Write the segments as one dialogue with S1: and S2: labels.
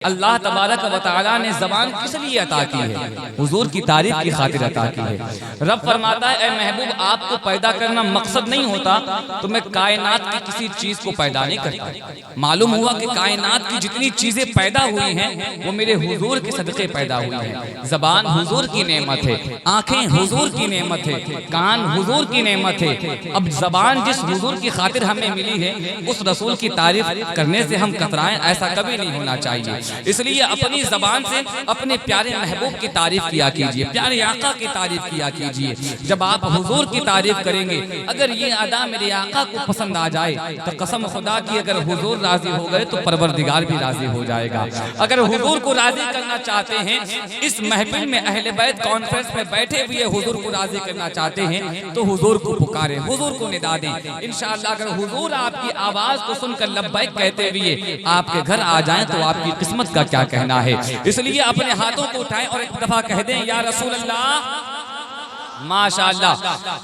S1: अल्लाह तबारक व तआला ने ज़बान किस लिए अता की है? हुजूर की तारीफ की खातिर अता की है। रब फरमाता है, ए महबूब, आपको पैदा करना मकसद नहीं होता तो मैं कायनात की किसी चीज़ को पैदा नहीं करता। मालूम हुआ कि कायनात की जितनी चीज़ें पैदा हुई हैं वो मेरे हुजूर के सदक़े पैदा हुई हैं। ज़बान हुजूर की नेमत है, आँखें हुजूर की नेमत है, कान हुजूर की नेमत है। अब ज़बान जिस हुजूर की खातिर हमें मिली है उस रसूल की तारीफ करने से हम कतराएं, ऐसा कभी नहीं होना चाहिए। इसलिए अपनी ज़बान से अपने प्यारे महबूब की तारीफ किया कीजिए, प्यारे आका की तारीफ किया कीजिए। जब आप हुजूर की तारीफ करेंगे, अगर ये अदा मेरे आका को पसंद आ जाए तो कसम खुदा की अगर हुजूर राजी हो गए तो परवरदिगार भी राजी हो जाएगा। अगर हुजूर को राजी करना चाहते हैं, इस महफिल में अहले बैत कॉन्फ्रेंस में बैठे हुए हुजूर को राजी करना चाहते हैं तो हुजूर को पुकारें, हुजूर को निदा दें। इंशाअल्लाह अगर हुजूर आपकी आवाज को सुनकर लब्बैक कहते हुए आपके घर आ जाएं तो आपकी किस्मत का क्या कहना है। इसलिए अपने हाथों को उठाएं और एक दफा कह दें, या रसूल अल्लाह। माशाअल्लाह,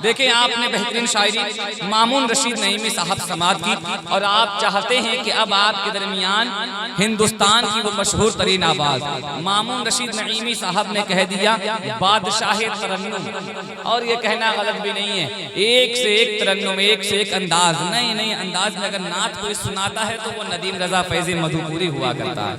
S1: देखें आपने बेहतरीन शायरी मामून रशीद नईमी साहब समात की और आप चाहते हैं कि अब आपके दरमियान हिंदुस्तान की वो मशहूर तरीन आवाज मामून रशीद नईमी साहब ने कह दिया बादशाह तरन्नुम। और ये कहना गलत भी नहीं है, एक से एक तरन्नुम, एक से एक अंदाज। नहीं, अंदाज में अगर नात कोई सुनाता है तो वो नदीम रजा फैज़ मधुपुरी हुआ करता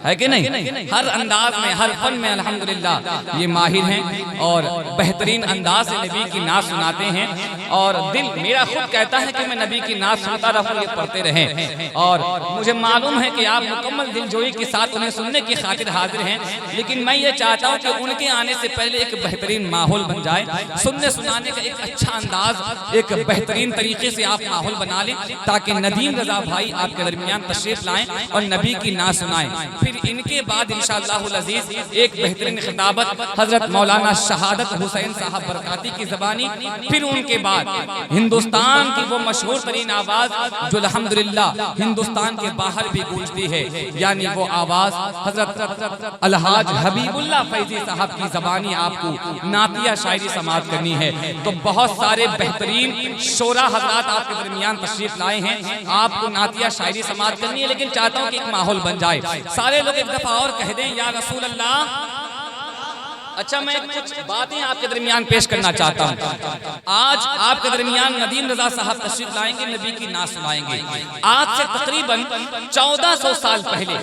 S1: है कि नहीं? हर अंदाज में, हर फन में अल्हम्दुलिल्लाह ये माहिर हैं और बेहतरीन अंदाज से नबी की नात सुनाते हैं। और दिल मेरा खुद कहता है कि मैं नबी की नात सुनता रहूं, ये पढ़ते रहें। और मुझे मालूम है कि आप मुकम्मल दिलजोई के साथ उन्हें सुनने की खातिर हाजिर हैं, लेकिन मैं ये चाहता हूँ कि उनके आने से पहले एक बेहतरीन माहौल बन जाए, सुनने सुनाने का एक अच्छा अंदाज, एक बेहतरीन तरीके से आप माहौल बना लें ताकि नदीम रजा भाई आपके दरमियान तशरीफ लाएं और नबी की नात सुनाएं। फिर इनके बाद इंशाअल्लाहुल अज़ीज़ एक बेहतरीन खिताबत हजरत मौलाना शहादत हुसैन साहब बरकाती की ज़बानी, फिर उनके बाद हिंदुस्तान की वो मशहूर तरीन आवाज जो अल्हम्दुलिल्लाह हिंदुस्तान के बाहर भी गूंजती है, यानी वो आवाज हजरत अलहाज हबीबुल्लाह फैजी साहब की ज़बानी आपको नातिया शायरी समात करनी है। तो बहुत सारे बेहतरीन शोरा हजरात आपके दरमियान तशरीफ लाए हैं, आपको नातिया शायरी समात करनी है, लेकिन चाहता हूँ कि एक माहौल बन जाए। सारे लोग एक दफा और कह दें, या रसूल अल्लाह। अच्छा, मैं कुछ बातें आपके दरमियान पेश करना चाहता हूँ। आज आपके दरमियान नदीम रजा साहब तशरीफ लाएंगे, नबी की नात सुनाएंगे। आज से तकरीबन 1400 साल पहले,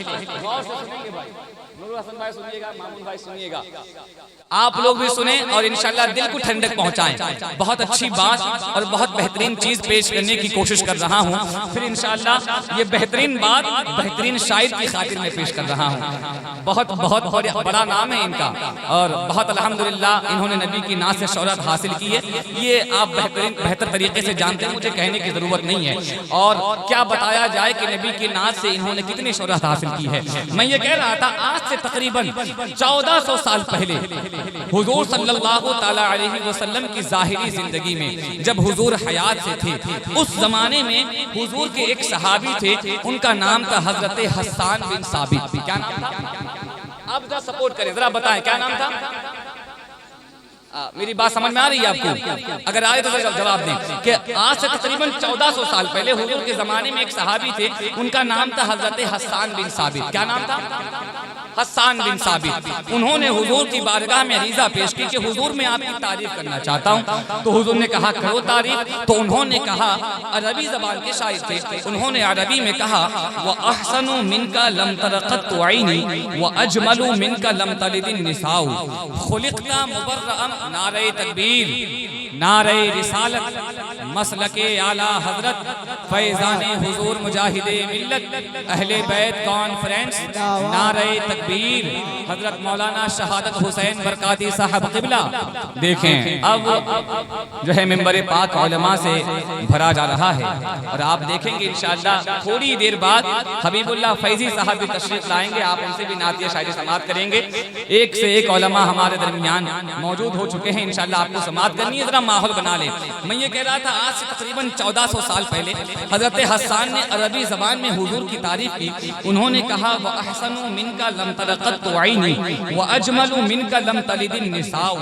S1: हसन भाई सुनिएगा, मामून भाई सुनिएगा, आप लोग भी सुने और इंशाल्लाह दिल को ठंडक पहुंचाएं। बहुत अच्छी बात और बहुत बेहतरीन चीज पेश करने की कोशिश कर रहा हूं। फिर इंशाल्लाह ये बेहतरीन बात बेहतरीन शायर की खातिर में पेश कर रहा हूं। बहुत बहुत बड़ा नाम है इनका और बहुत अल्हम्दुलिल्लाह इन्होंने नबी की नात से शोहरत हासिल की है। ये आप बेहतर तरीके से जानते हैं, मुझे कहने की जरूरत नहीं है। और क्या बताया जाए कि नबी की नात से इन्होंने कितनी शोहरत हासिल की है। मैं ये कह रहा था, आज से तकरीबन 1400 साल पहले हुजूर सल्लल्लाहु ताला अलैहि वसल्लम की ज़ाहिरी जिंदगी में जब हुजूर हयात से थे, उस जमाने में हुजूर के एक सहाबी थे, उनका नाम था हजरत हस्सान बिन साबित। क्या नाम था? आप जरा सपोर्ट करें, जरा बताएं क्या नाम था? मेरी बात समझ में आ रही है आपको? अगर आए तो जवाब दें कि आज से तकरीबन 1400 साल पहले हुजूर के जमाने में एक सहाबी थे, उनका नाम था हजरत हस्सान बिन साबित। क्या नाम था? हस्सान बिन साबित। उन्होंने हुजूर की बारगाह में अरीज़ा पेश की कि हुजूर मैं आपकी तारीफ करना चाहता हूँ। तो हुजूर ने कहा करो तारीफ। तो उन्होंने कहा, अरबी जबान के शायर थे, उन्होंने अरबी में कहा, व अहसनु मिनका लम तरक़त ऐनी व अजमलु मिनका लम तलिदिन निसाउ खुलिक़ता मुबर्रअन नारे तकबीर नारे रिसालत मसलके आला हजरत फैज़ाने हुजूर मुजाहिदे मिल्लत अहले बैत कॉन्फ्रेंस नारे तकबीर हजरत मौलाना शहादत हुसैन बरकाती साहब क़िबला। देखें अब जो है मिंबर पाक उलमा से भरा जा रहा है और आप देखेंगे इंशाअल्लाह थोड़ी देर बाद हबीबुल्लाह फैजी साहब भी तशरीफ लाएंगे, आप उनसे भी नातिया शायरी समात करेंगे। एक से एक उलमा हमारे दरमियान मौजूद हो चुके हैं, इंशाअल्लाह आपको समात करनी है। जरा माहौल बना ले। मैं ये कह रहा था आज से तकरीबन 1400 साल पहले हजरत हसन ने अरबी जबान में हुजूर की तारीफ की। उन्होंने कहा व अहसनु मिनका लम तरक़त ऐनी व अजमलु मिनका लम तलिदिन निसाउ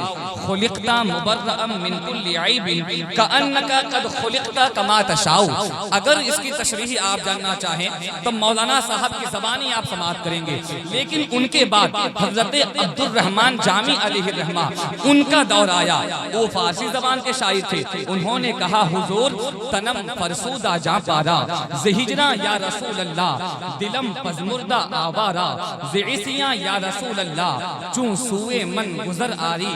S1: खुलिक़ता मुबर्रअम मिन कुल्लि ऐबिन कअन्नका क़द खुलिक़ता कमा तशाउ। अगर इसकी तशरीह आप जानना चाहें तो मौलाना साहब की ज़बानी आप समाअत करेंगे, लेकिन उनके बाद हजरत अब्दुर रहमान जामी अलैहिर्रहमा उनका दौर आया। वो फारसी जबान के शायर थे। उन्होंने कहा हुजूर तनम फरसूदा जा पारा ज़हिजरा या रसूल अल्लाह दिलम पजमुर्दा आवारा ज़िसिया या रसूल अल्लाह चूं सुए मन गुजर आरी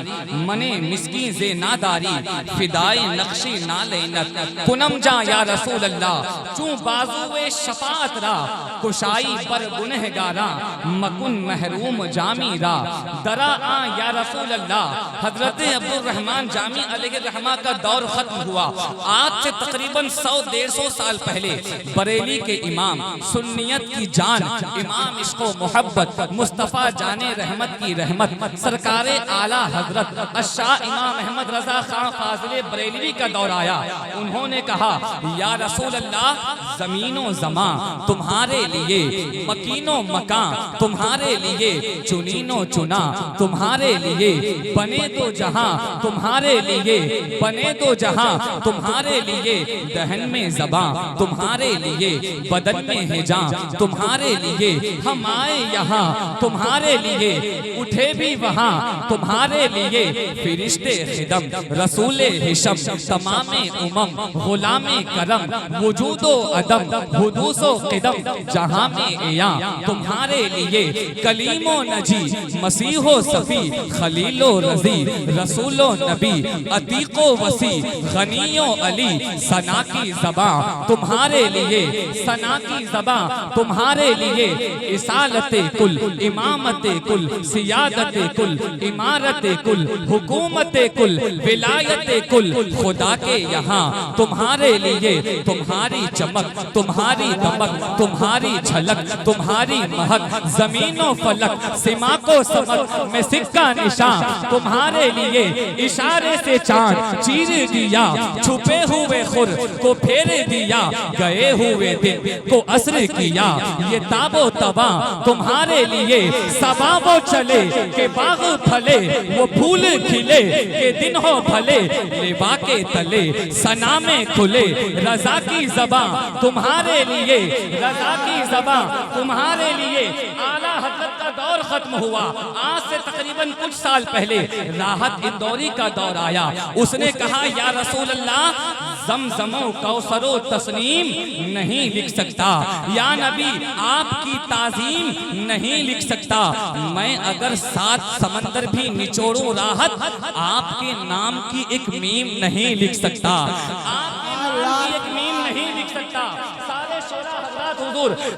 S1: मने मिस्की जे नादारी फिदाई नक्शी नालेनत कुनम जा या रसूल अल्लाह चूं बाजुए शफात रा कुशाई पर गुनहगारा मकुन महरूम जामी रा दरा आ या रसूल अल्लाह। हजरत अब्दुर रहमान जामी अलैहिर्रहमा का दौर खत्म हुआ। आज से तकरीबन 100-150 साल पहले बरेली के इमाम सुन्नियत की जान इमाम इश्क़ो मोहब्बत मुस्तफ़ा जाने रहमत की रहमत सरकारे आला हजरत अशाह इमाम अहमद रजा खां फाजिले बरेलवी का दौर आया। उन्होंने कहा या रसूल अल्लाह जमीनो जमा तुम्हारे लिए मकीनो मकान तुम्हारे लिए चुनीनो चुना तुम्हारे लिए बने दो जहां तुम्हारे लिए बने दो जहां तुम्हारे लिए दहन में ज़बां तुम्हारे लिए बदन में हिजा तुम्हारे लिए हम आए यहाँ तुम्हारे लिए उठे भी वहाँ तुम्हारे लिए फिरिश्ते खिदम रसूले हिशम तमामे उमम गुलामे करम वजूदो अदम हुदूसो क़िदम जहाँ में या तुम्हारे लिए कलीमो नजी मसीहो सफ़ी खलीलो रजी रसूलो नबी अतीको वसी गनियो अली सना की ज़बां तुम्हारे लिए सना की ज़बां तुम्हारे लिए इसालते कुल इमामते कुल सियादते कुल इमारते कुल हुकूमते कुल विलायते कुल खुदा के यहाँ तुम्हारे लिए तुम्हारी चमक तुम्हारी दमक तुम्हारी झलक तुम्हारी महक जमीनों फलक सिमा को समक में सिक्का निशान तुम्हारे लिए इशारे से चांद चीर दिया छुपे हुए खुर को फेर दिया गए हुए दिन को असर किया ये ताबो तबा तुम्हारे लिए सबा वो चले के बाग फले वो फूल खिले के दिन हो भले लेवा के तले सना में खुले रजा की ज़बां तुम्हारे लिए रजा की ज़बां तुम्हारे लिए। आला हज़रत का दौर खत्म हुआ। आज से तकरीबन कुछ साल पहले राहत इंदौरी का दौर आया। उसने कहा या रसूल अल्लाह ज़मज़मो कौसरो तस्नीम नहीं लिख सकता, या नबी आपकी ताज़ीम नहीं लिख सकता। मैं अगर 7 समंदर भी निचोड़ूं राहत आपके नाम की एक मीम नहीं लिख सकता, आपके नाम की एक मीम नहीं लिख सकता।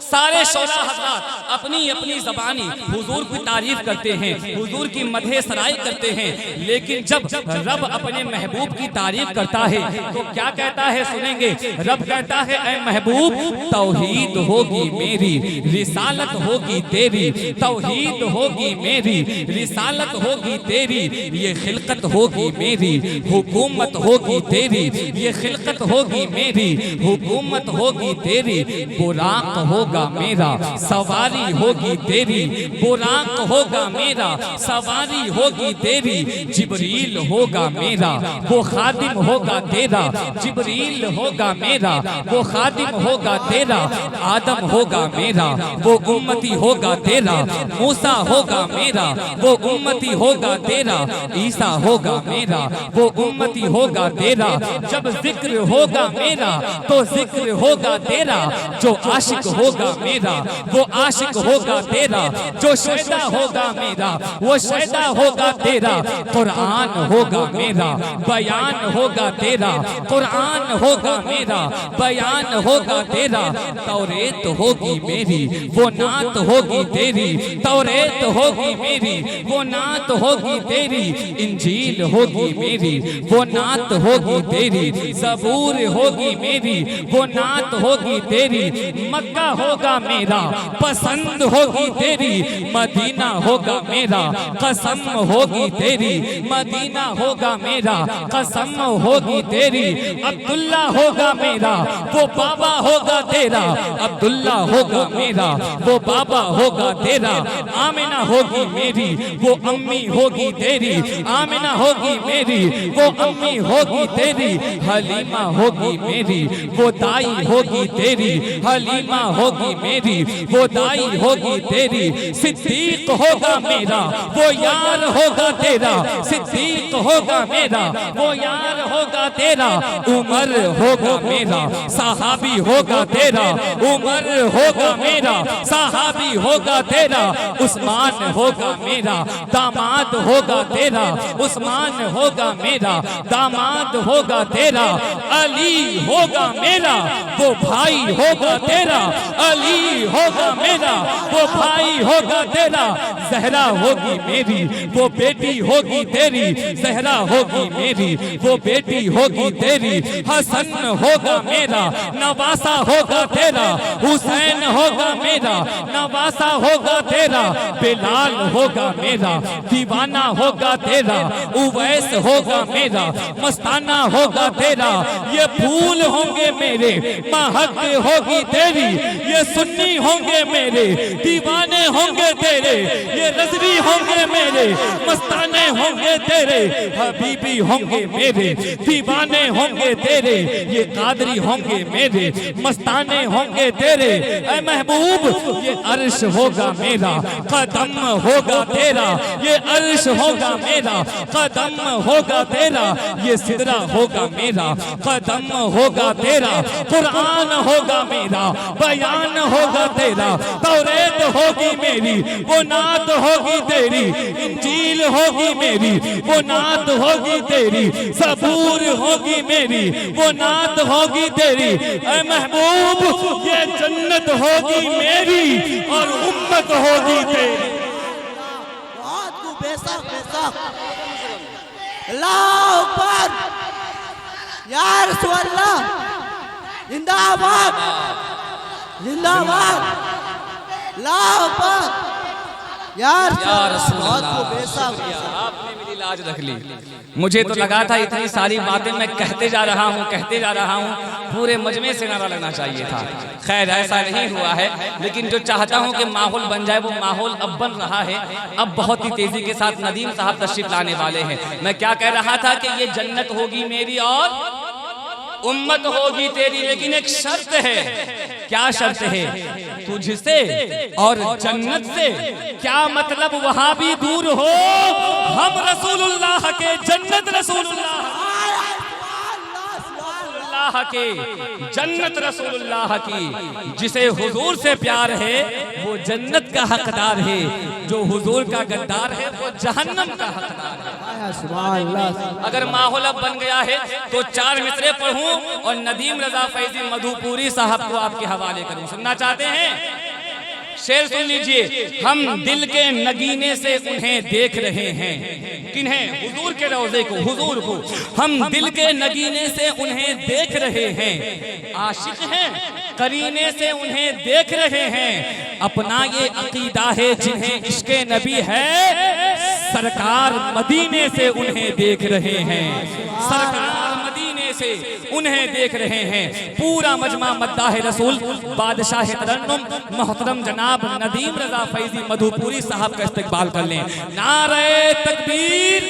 S1: सारे शोरा हज़रात अपनी अपनी ज़बानी हुजूर की तारीफ करते हैं, हुजूर की मदह सराय करते हैं, लेकिन जब रब अपने महबूब की तारीफ करता है तो क्या कहता है सुनेंगे। रब कहता है ऐ महबूब तौहीद होगी मेरी रिसालत होगी तेरी, तौहीद होगी मेरी रिसालत होगी तेरी, ये खिलकत होगी मेरी हुकूमत होगी तेरी, ये खिलकत होगी मेरी हुकूमत होगी तेरी। बुराक होगा मेरा सवारी होगी तेरी, बुराक होगा मेरा सवारी होगी तेरी। जिब्रील होगा मेरा वो खादिम होगा तेरा, जिब्रील होगा मेरा वो खादिम होगा तेरा। आदम होगा मेरा वो उम्मती होगा तेरा, मूसा होगा मेरा वो उम्मती होगा तेरा, ईसा होगा मेरा वो उम्मती होगा तेरा। जब जिक्र होगा मेरा तो जिक्र होगा तेरा, जो आशिक होगा मेरा वो आशिक होगा तेरा, जो शैदा होगा मेरा वो शैदा होगा तेरा। कुरान होगा मेरा बयान होगा तेरा, कुरान होगा मेरा बयान होगा तेरा। तौरेत होगी मेरी वो नात होगी तेरी, तौरेत होगी मेरी वो नात होगी तेरी। इंजील होगी मेरी वो नात होगी तेरी, ज़बूर होगी मेरी वो नात होगी तेरी।
S2: मक्का होगा मेरा, पसंद होगी तेरी, मदीना होगा मेरा, कसम होगी तेरी, मदीना होगा मेरा, कसम होगी तेरी। अब्दुल्ला होगा मेरा, वो बाबा होगा तेरा, अब्दुल्ला होगा मेरा, वो बाबा होगा तेरा। आमिना होगी मेरी, वो अम्मी होगी तेरी, आमिना होगी मेरी, वो अम्मी होगी तेरी। हलीमा होगी मेरी, वो दाई होगी तेरी, हलीमा होगी मेरी, वो दाई होगी तेरी। सिद्दीक होगा मेरा, वो यार होगा तेरा, सिद्दीक होगा मेरा, वो यार होगा तेरा। उमर होगा मेरा, सहाबी होगा तेरा, उमर होगा मेरा, सहाबी होगा तेरा। उस्मान होगा मेरा, दामाद होगा तेरा, उस्मान होगा मेरा, दामाद होगा तेरा। अली होगा मेरा, वो भाई होगा तेरा, अली होगा मेरा, वो भाई होगा तेरा। ज़हरा होगी मेरी, वो बेटी होगी तेरी, ज़हरा होगी मेरी, वो बेटी होगी तेरी। हसन होगा मेरा, नवासा होगा तेरा, हुसैन होगा मेरा, नवासा होगा तेरा। बिलाल होगा मेरा, दीवाना होगा तेरा, उवैस होगा मेरा, मस्ताना होगा तेरा। ये फूल होंगे मेरे, महक होगी तेरी, ये सुन्नी होंगे मेरे, दीवाने होंगे तेरे। ये रज़वी होंगे मेरे, मस्ताने होंगे तेरे, हबीबी होंगे मेरे, दीवाने होंगे तेरे। ये कादरी होंगे मेरे, मस्ताने होंगे तेरे। ऐ महबूब ये अर्श होगा मेरा, कदम होगा तेरा, ये अर्श होगा मेरा, कदम होगा तेरा। ये सिदरा होगा मेरा, कदम होगा तेरा। कुरान होगा मेरा, बयान होगा तेरा। तौरेत होगी मेरी, वो नात होगी तेरी, इंजील होगी मेरी, वो नात होगी तेरी। सबूर होगी मेरी, वो नात होगी तेरी। ऐ महबूब ये जन्नत होगी मेरी और उम्मत होगी तेरी।
S3: बेशक बेशक, अल्लाह अकबर, या रसूल अल्लाह, जिंदाबाद जिंदाबाद, अल्लाह अकबर, या रसूल अल्लाह।
S1: आपने मेरी लाज रख ली। मुझे तो लगा था इतनी सारी बातें मैं कहते जा रहा हूँ, पूरे मजमे से नारा लगना चाहिए था। खैर ऐसा नहीं हुआ है, लेकिन जो चाहता हूँ कि माहौल बन जाए वो माहौल अब बन रहा है। अब बहुत ही तेजी के साथ नदीम साहब तशरीफ लाने वाले हैं। मैं क्या कह रहा था कि ये जन्नत होगी मेरी और उम्मत होगी तेरी, लेकिन एक शर्त है। क्या शर्त है? तुझसे और जन्नत से क्या मतलब वहां भी दूर हो, हम रसूलुल्लाह के, जन्नत रसूलुल्लाह के, जन्नत रसूलुल्लाह की। जिसे हुजूर से प्यार है वो जन्नत का हकदार है, जो हुजूर का गद्दार है वो जहन्नम का हकदार है। अगर माहौल अब बन गया है तो 4 मिसरे पढ़ूं और नदीम रजा फैजी मधुपुरी साहब को आपके हवाले करूं। सुनना चाहते हैं? शेर सुन लीजिए। हम दिल के नगीने से उन्हें देख रहे हैं। किन्हें? हुजूर के रोज़े को, हुजूर को। हम दिल के नगीने से उन्हें देख रहे हैं। आशिक हैं, करीने से उन्हें देख रहे हैं। अपना ये अकीदा है जिन्हें इश्क़े नबी है, सरकार मदीने से उन्हें देख रहे हैं, सरकार मदीने से उन्हें देख रहे हैं। पूरा मजमा मद्दाह रसूल बादशाह तरन्नुम मोहतरम जनाब नदीम रजा फैजी मधुपुरी साहब का इस्तकबाल कर लें। नारे तकबीर।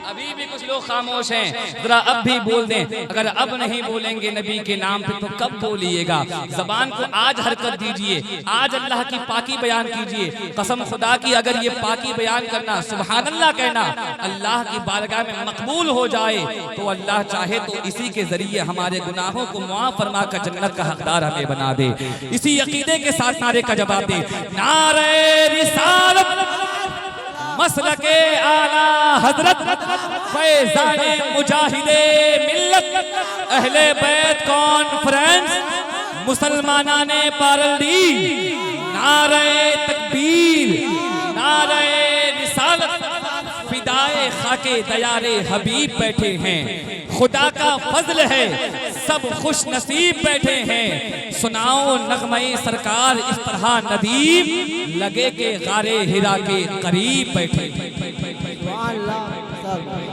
S1: अभी भी कुछ लोग खामोश हैं, जरा अब भी बोल दें। अगर अब नहीं बोलेंगे नबी के नाम पे तो कब बोलिएगा? जबान को आज हरकत दीजिए, आज अल्लाह की पाकी बयान कीजिए। कसम खुदा की अगर ये पाकी बयान करना, सुभान अल्लाह कहना अल्लाह की बारगाह में मकबूल हो जाए तो अल्लाह चाहे तो इसी के जरिए हमारे गुनाहों को मुआफ फरमा कर जन्नत का हकदार हमें बना दे। इसी अकीदे के साथ नारे का जवाब दे। नारे रिसालत मसलके आला हजरत फैज़ाने मुजाहिदे मिल्लत अहले बैत कॉन्फ्रेंस मुसलमानाने पारल्दी। नारे तकबीर, नारे रिसालत, फिदाए खाके दयारे हबीब बैठे हैं।
S2: खुदा का फजल है, सब खुश नसीब बैठे हैं। सुनाओ नगमे सरकार इस तरह नदीम, लगे के गारे हिरा के करीब बैठे।
S3: सुभान अल्लाह।